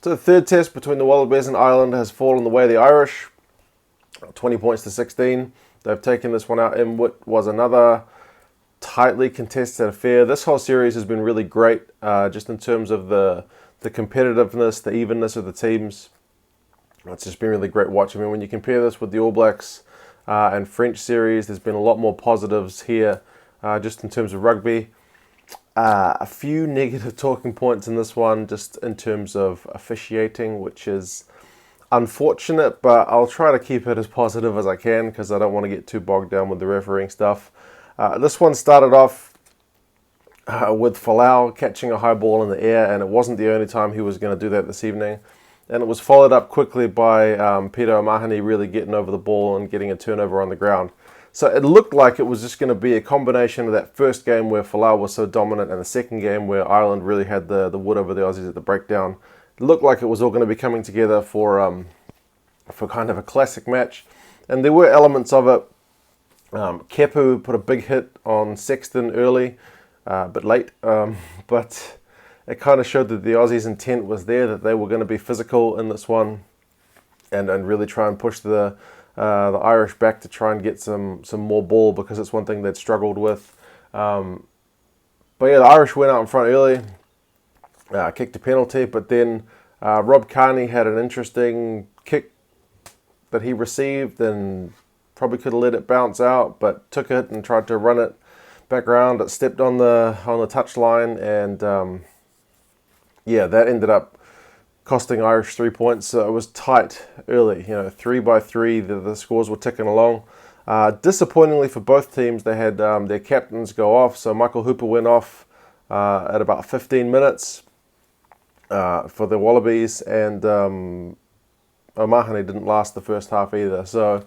So the third test between the Wallabies and Ireland has fallen the way of the Irish, 20 points to 16. They've taken this one out in what was another tightly contested affair. This whole series has been really great, just in terms of the competitiveness, the evenness of the teams. It's just been really great watching. I mean, when you compare this with the All Blacks and French series, there's been a lot more positives here, just in terms of rugby. A few negative talking points in this one, just in terms of officiating, which is unfortunate, but I'll try to keep it as positive as I can because I don't want to get too bogged down with the refereeing stuff. This one started off with Folau catching a high ball in the air, and it wasn't the only time he was going to do that this evening. And it was followed up quickly by Peter O'Mahony really getting over the ball and getting a turnover on the ground. So it looked like it was just going to be a combination of that first game where Folau was so dominant and the second game where Ireland really had the wood over the Aussies at the breakdown. It looked like it was all going to be coming together for kind of a classic match. And there were elements of it. Kepu put a big hit on Sexton early, but late. But it kind of showed that the Aussies' intent was there, that they were going to be physical in this one and really try and push the Irish back to try and get some more ball, because it's one thing they'd struggled with. But yeah, the Irish went out in front early, kicked a penalty, but then Rob Kearney had an interesting kick that he received and probably could have let it bounce out, but took it and tried to run it back around. It stepped on the touchline, and yeah, that ended up costing Irish 3 points. So it was tight early, 3-3, the scores were ticking along. Disappointingly for both teams, they had their captains go off. So Michael Hooper went off at about 15 minutes for the Wallabies, and O'Mahony didn't last the first half either. So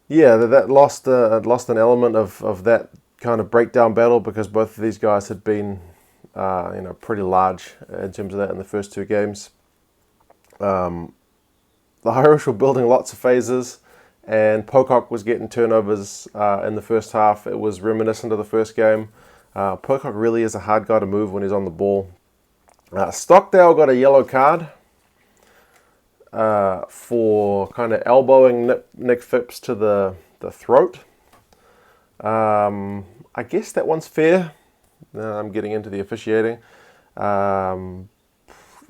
yeah, that lost an element of that kind of breakdown battle, because both of these guys had been pretty large in terms of that in the first two games. The Irish were building lots of phases, and Pocock was getting turnovers in the first half. It was reminiscent of the first game. Pocock really is a hard guy to move when he's on the ball. Stockdale got a yellow card for kind of elbowing Nick Phipps to the throat. I guess that one's fair. I'm getting into the officiating. The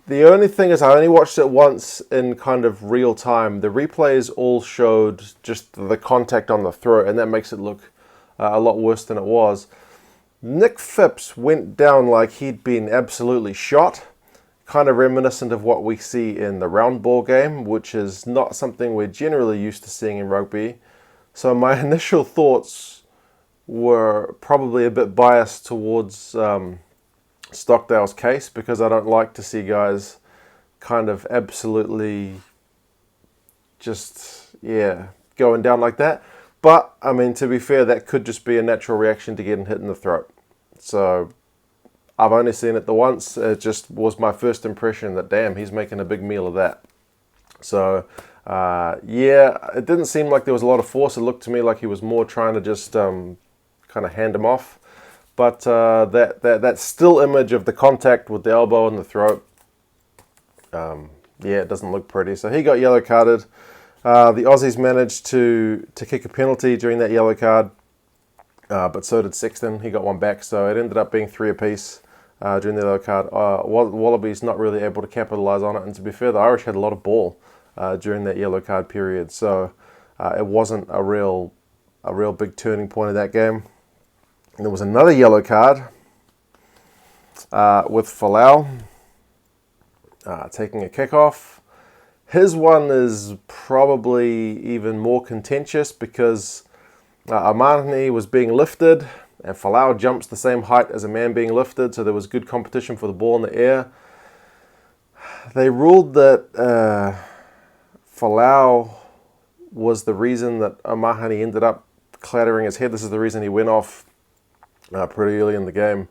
only thing is I only watched it once in kind of real time. The replays all showed just the contact on the throat, and that makes it look a lot worse than it was. Nick Phipps went down like he'd been absolutely shot, kind of reminiscent of what we see in the round ball game, which is not something we're generally used to seeing in rugby. So my initial thoughts were probably a bit biased towards Stockdale's case, because I don't like to see guys kind of absolutely just, going down like that. But, I mean, to be fair, that could just be a natural reaction to getting hit in the throat. So, I've only seen it the once. It just was my first impression that, damn, he's making a big meal of that. So, it didn't seem like there was a lot of force. It looked to me like he was more trying to just kind of hand him off. But that still image of the contact with the elbow in the throat, it doesn't look pretty. So he got yellow carded. The Aussies managed to kick a penalty during that yellow card, but so did Sexton. He got one back, so it ended up being 3 apiece during the yellow card. Wallabies not really able to capitalise on it, and to be fair, the Irish had a lot of ball during that yellow card period, so it wasn't a real big turning point of that game. And there was another yellow card with Folau taking a kickoff. His one is probably even more contentious, because O'Mahony was being lifted and Folau jumps the same height as a man being lifted, so there was good competition for the ball in the air. They ruled that Folau was the reason that O'Mahony ended up clattering his head. This is the reason he went off pretty early in the game,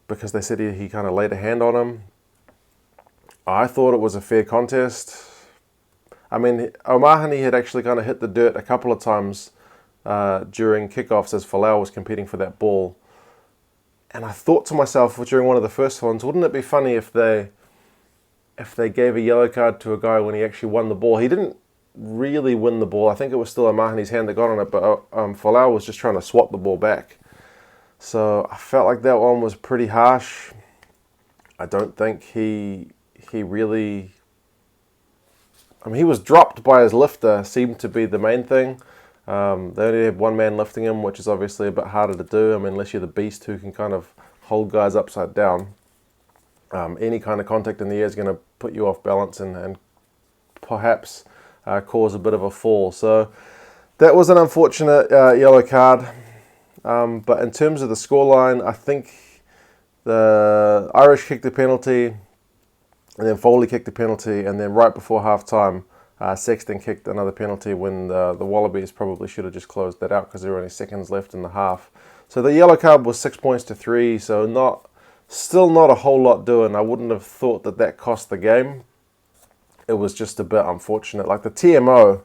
because they said he kind of laid a hand on him. I thought it was a fair contest. I mean, O'Mahony had actually kind of hit the dirt a couple of times during kickoffs as Folau was competing for that ball. And I thought to myself during one of the first ones, wouldn't it be funny if they if they gave a yellow card to a guy when he actually won the ball. He didn't really win the ball. I think it was still Mahoney's hand that got on it, but Folau was just trying to swap the ball back. So I felt like that one was pretty harsh. I don't think he really... I mean, he was dropped by his lifter, seemed to be the main thing. They only had one man lifting him, which is obviously a bit harder to do. I mean, unless you're the beast who can kind of hold guys upside down. Any kind of contact in the air is going to put you off balance and perhaps cause a bit of a fall. So that was an unfortunate yellow card. But in terms of the scoreline, I think the Irish kicked a penalty, and then Foley kicked a penalty, and then right before half-time, Sexton kicked another penalty when the Wallabies probably should have just closed that out because there were only seconds left in the half. So the yellow card was 6 points to 3, so still not a whole lot doing. I wouldn't have thought that cost the game. It was just a bit unfortunate. Like the TMO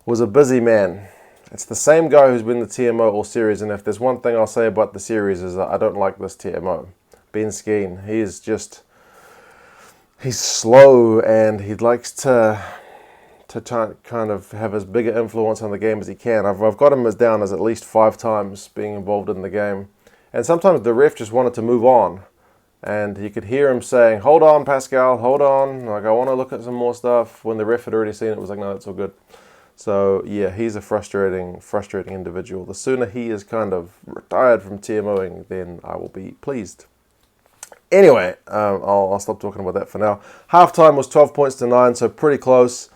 was a busy man. It's the same guy who's been the TMO all series, and if there's one thing I'll say about the series is that I don't like this TMO. Ben Skeen, he's slow and he likes to try, kind of have as big an influence on the game as he can. I've got him as down as at least 5 times being involved in the game. And sometimes the ref just wanted to move on. And you could hear him saying, hold on, Pascal, hold on. Like, I want to look at some more stuff. When the ref had already seen it, was like, no, it's all good. So, yeah, he's a frustrating individual. The sooner he is kind of retired from TMOing, then I will be pleased. Anyway, I'll stop talking about that for now. Halftime was 12 points to 9, so pretty close.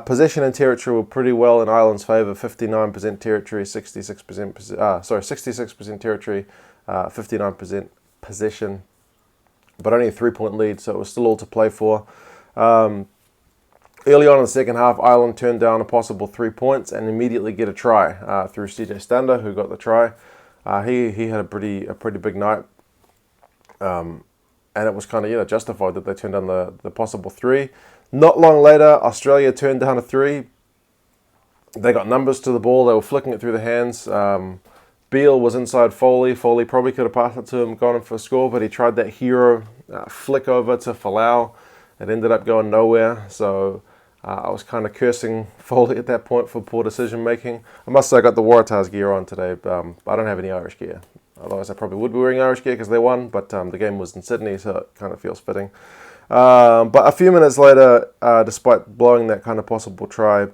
Possession and territory were pretty well in Ireland's favour. 59% territory, 66% territory, 59% possession, but only a 3-point lead, so it was still all to play for. Early on in the second half, Ireland turned down a possible 3 points and immediately get a try through CJ Stander, who got the try. He had a pretty big night. And it was kind of justified that they turned down the possible 3. Not long later, Australia turned down a 3. They got numbers to the ball. They were flicking it through the hands. Beale was inside Foley. Foley probably could have passed it to him, gone in for a score, but he tried that hero flick over to Folau. It ended up going nowhere. So I was kind of cursing Foley at that point for poor decision making. I must say I got the Waratahs gear on today. I don't have any Irish gear. Otherwise, I probably would be wearing Irish gear because they won, but the game was in Sydney, so it kind of feels fitting. But a few minutes later, despite blowing that kind of possible try,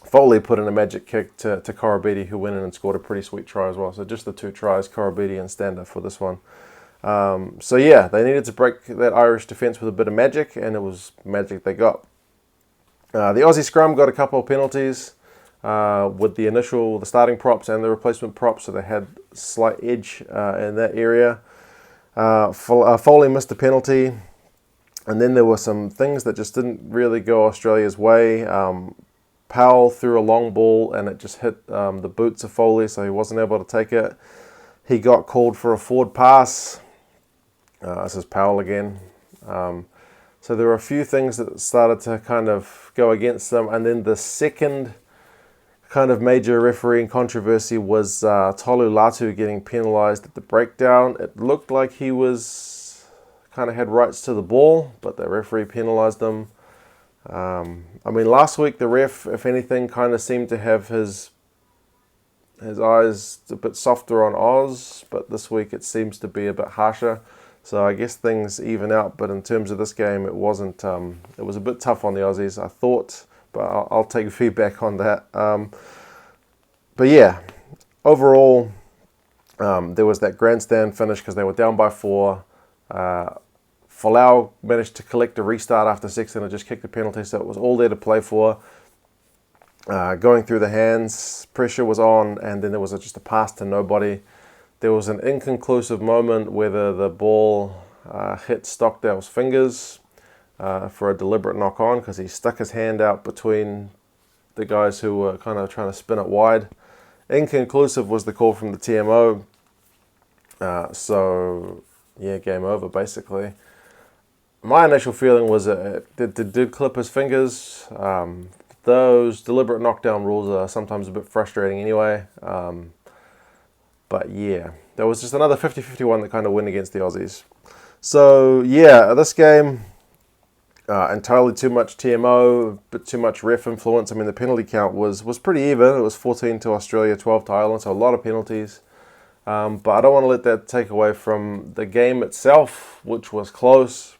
Foley put in a magic kick to Korobidi, who went in and scored a pretty sweet try as well. So just the 2 tries, Korobidi and Stander for this one. So yeah, they needed to break that Irish defence with a bit of magic, and it was magic they got. The Aussie scrum got a couple of penalties. With the starting props and the replacement props, so they had slight edge in that area. Foley missed a penalty, and then there were some things that just didn't really go Australia's way. Powell threw a long ball and it just hit the boots of Foley, so he wasn't able to take it. He got called for a forward pass. This is Powell again. So there were a few things that started to kind of go against them, and then the second kind of major refereeing controversy was Tolu Latu getting penalised at the breakdown. It looked like he kind of had rights to the ball, but the referee penalised him. I mean, last week the ref, if anything, kind of seemed to have his eyes a bit softer on Oz, but this week it seems to be a bit harsher. So I guess things even out, but in terms of this game, it wasn't. It was a bit tough on the Aussies, I thought. But I'll take feedback on that. But yeah, overall, there was that grandstand finish because they were down by 4. Folau managed to collect a restart after Sexton and just kicked a penalty, so it was all there to play for. Going through the hands, pressure was on, and then there was just a pass to nobody. There was an inconclusive moment where the ball hit Stockdale's fingers. For a deliberate knock-on because he stuck his hand out between the guys who were kind of trying to spin it wide. Inconclusive was the call from the TMO. So, yeah, game over, basically. My initial feeling was it did clip his fingers. Those deliberate knockdown rules are sometimes a bit frustrating anyway. But, yeah, there was just another 50-51 that kind of went against the Aussies. So, yeah, this game... entirely too much TMO, but too much ref influence. I mean, the penalty count was pretty even. It was 14 to Australia, 12 to Ireland, so a lot of penalties. But I don't want to let that take away from the game itself, which was close.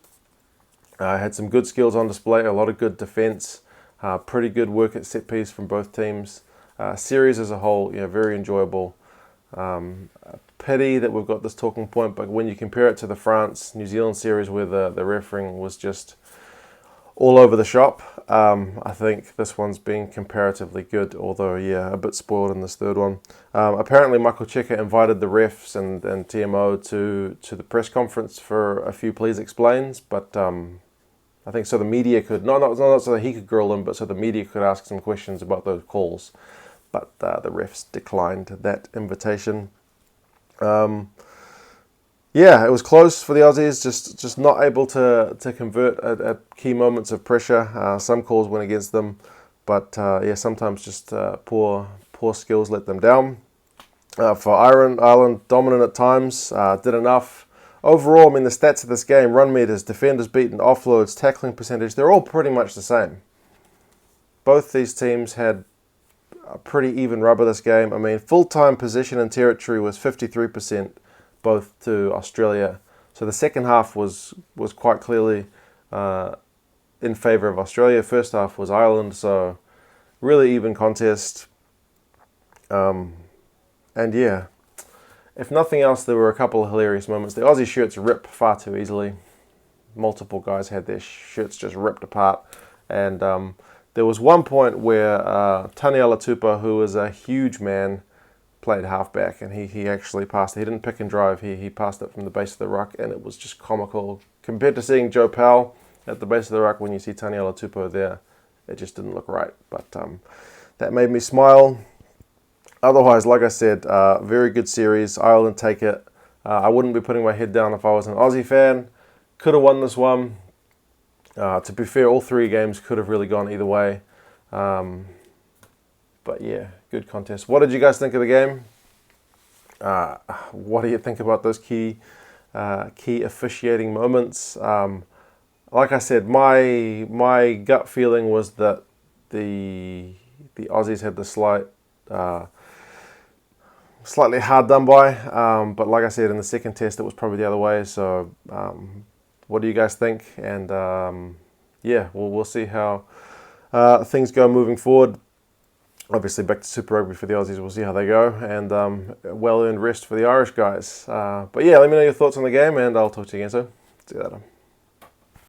Had some good skills on display, a lot of good defence, pretty good work at set piece from both teams. Series as a whole, very enjoyable. Pity that we've got this talking point, but when you compare it to the France-New Zealand series where the refereeing was just all over the shop, I think this one's been comparatively good, although, a bit spoiled in this third one. Apparently, Michael Cheika invited the refs and TMO to the press conference for a few please explains, but I think so the media could, not so that he could grill them, but so the media could ask some questions about those calls. But the refs declined that invitation. It was close for the Aussies, just not able to convert at key moments of pressure. Some calls went against them, but sometimes just poor skills let them down. For Ireland, dominant at times, did enough. Overall, I mean, the stats of this game, run meters, defenders beaten, offloads, tackling percentage, they're all pretty much the same. Both these teams had a pretty even rubber this game. I mean, full-time possession and territory was 53%, both to Australia. So the second half was quite clearly in favour of Australia. First half was Ireland, so really even contest. If nothing else, there were a couple of hilarious moments. The Aussie shirts rip far too easily. Multiple guys had their shirts just ripped apart. And there was one point where Taniela Tupa, who was a huge man, played halfback, and he actually passed it. He didn't pick and drive. He passed it from the base of the ruck, and it was just comical. Compared to seeing Joe Powell at the base of the ruck, when you see Taniela Tupa there, it just didn't look right. But that made me smile. Otherwise, like I said, very good series. Ireland take it. I wouldn't be putting my head down if I was an Aussie fan. Could have won this one. To be fair, all three games could have really gone either way. But yeah, good contest. What did you guys think of the game? What do you think about those key officiating moments? Like I said, my gut feeling was that the Aussies had the slightly hard done by. But like I said, in the second test, it was probably the other way. So what do you guys think? And we'll see how things go moving forward. Obviously, back to Super Rugby for the Aussies. We'll see how they go. And well-earned rest for the Irish guys. But yeah, let me know your thoughts on the game, and I'll talk to you again soon. See you later.